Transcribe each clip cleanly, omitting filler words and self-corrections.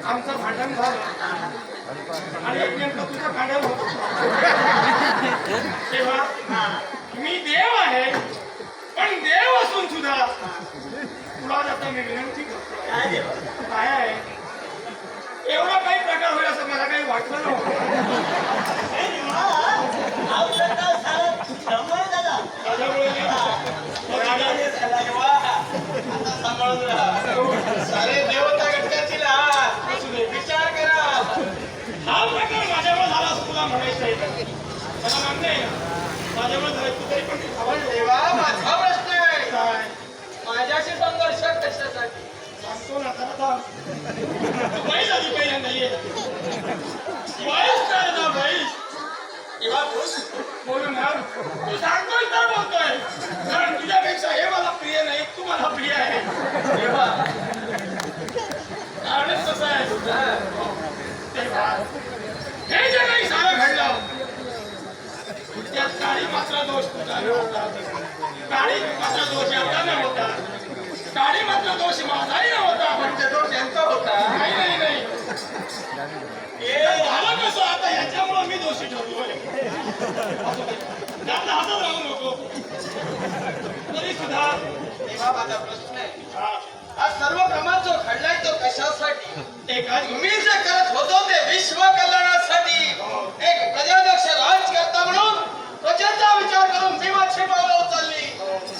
आमचं भांडण झालं आणि एक नेमकं तुझं भांडण होत तेव्हा मी देव आहे, पण देव असून सुद्धा तुला आता मी विनंती करतो काय आहे एवढा काही प्रकार होईल असं मला काही वाटलं सारे देवता घटकाची विचार करा. हा प्रकार माझ्यामुळे झाला असं तुला म्हणायचं आहे मला मान्य आहे ना माझ्यामुळे झालं तू तरी पण देवा माझा प्रश्न आहे माझ्याशी संघर्ष कशासाठी सांगतो ना आता बाईस आधी पहिल्यांदा ये बाईस काय ना बाईस किंवा खुश बोलू ना तू सांगतोय तर बोलतोय कारण तुझ्यापेक्षा हे मला प्रिय नाही तू मला प्रिय आहे देवा कारणच कसं आहे तेव्हा हे जे काही सारं घडलं त्यात काळी मात्र दोष तुझा नव्हता काळी मात्र दोष एवढा नव्हता काळी मात्र दोष माझाही नव्हता म्हणजे दोष यांचा होता नाही नाही नाही हे झालं कसं आता याच्यामुळे मी दोषी ठरलोय त्यातला हातात राहू नको तरी सुद्धा देवा माझा प्रश्न आहे हा हा सर्व प्रमाण जो घडलाय तो कशासाठी एका तुम्ही जे करत होतो ते विश्व कल्याणासाठी एक प्रजाध्यक्ष राजकर्ता म्हणून प्रजेचा विचार करून मी माझी पावलं उचलली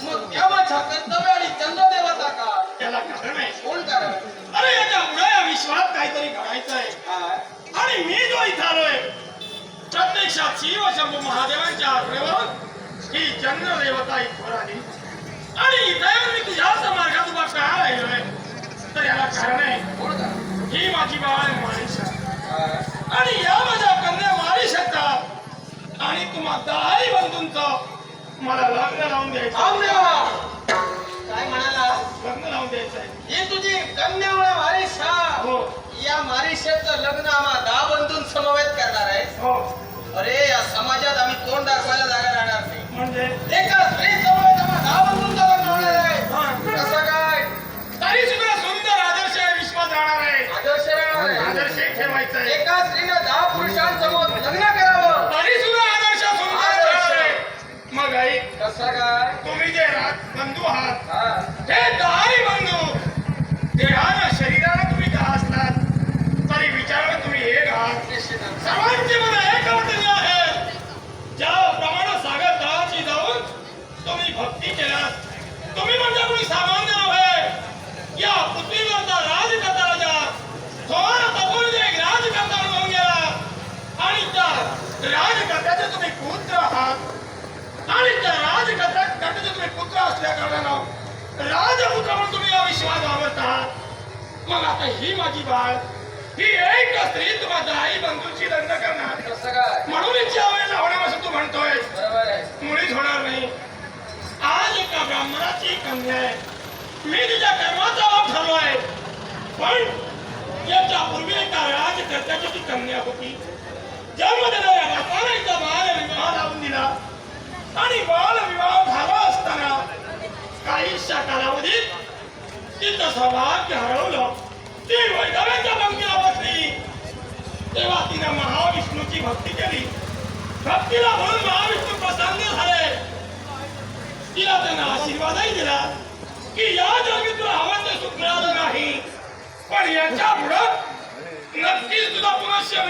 मग त्या माझ्या कर्तव्य आणि चंद्रदेवता का त्याला कारण आहे कोण कारण अरे याच्यामुळे या विश्वात काहीतरी घडायचं आहे आणि मी जो इथं आलोय प्रत्यक्षात शिव शंभू महादेवांच्या आज्ञेवरून ही चंद्र देवता इथवर आली आणि इथं मी तुझ्याच मार्गात उभा का राहिलोय तर याला कारण आहे ही माझी बाळ मारिशा आणि या माझ्या कन्या मारिशाचा आणि तुम्हा दहाही बंधूंचं मला लग्न लावून द्यायचं काय म्हणाला लग्न लावून द्यायचं आहे ही तुझी कन्यामुळे मारिशा हो या मारिशेचं लग्न आम्हा 10 बंधून समवेत करणार आहे हो अरे या समाजात आम्ही तोंड दाखवायला जागा राहणार नाही म्हणजे एका स्त्री समवेत आम्हा 10 बंधूंचं लग्न होणार आहे कसं काय तरी सुद्धा सुंदर आदर्श विश्वात राहणार आहे आदर्श राहणार आहे आदर्श ठेवायचा आहे एका स्त्रीनं 10 पुरुषांसमोर लग्न करावं तरी सुद्धा आदर्श सुंदर राहणार आहे मग आई कसं काय तुम्ही जे बंधू आहात हा हे दहाही बंधू देहानं शरीरानं तुम्ही का असलात तरी विचारानं तुम्ही एक आहात निश्चितच सर्वांची मन एकवटली आहे ज्याप्रमाणे सागर तळाची जाऊन तुम्ही भक्ती केलात तुम्ही म्हणजे कोणी सामान्य नव्हे या पृथ्वीवरचा राजकर्ता राजा थोर तपोन एक राजकर्ता होऊन गेला आणि त्या राजकर्त्याचे तुम्ही पुत्र आहात आणि त्या राजकर्त्याचे तुम्ही पुत्र असल्या कारणानं राजपुत्र म्हणून तुम्ही या विश्वात वावरत आहात मग आता ही माझी बाळ ही एक स्त्री तुम्हा दहाही बंधूंची लग्न करणार कसं काय म्हणून इच्छा वेळेला होण्यापासून तू म्हणतोय बरोबर आहे मुळीच होणार नाही आज एका ब्राह्मणाची कन्या आहे मी तिच्या कर्माचा लाभ ठरलोय पण याच्या पूर्वी एका राजकर्त्याची ती कन्या होती जन्म देणाऱ्या बापाने तिचा बालविवाह लावून दिला आणि बालविवाह झाला असताना काहीशा कालावधीत तिचं सौभाग्य हरवलं ती वैधव्याच्या पंक्तीला बसली तेव्हा तिने महाविष्णूची भक्ती केली भक्तीला म्हणून महाविष्णू प्रसन्न झाले तिला त्यांना आशीर्वादही दिला की या जगी तुला हवं ते सुख मिळालं नाही पण याच्या पुढं नक्कीच तुझा पुनश्य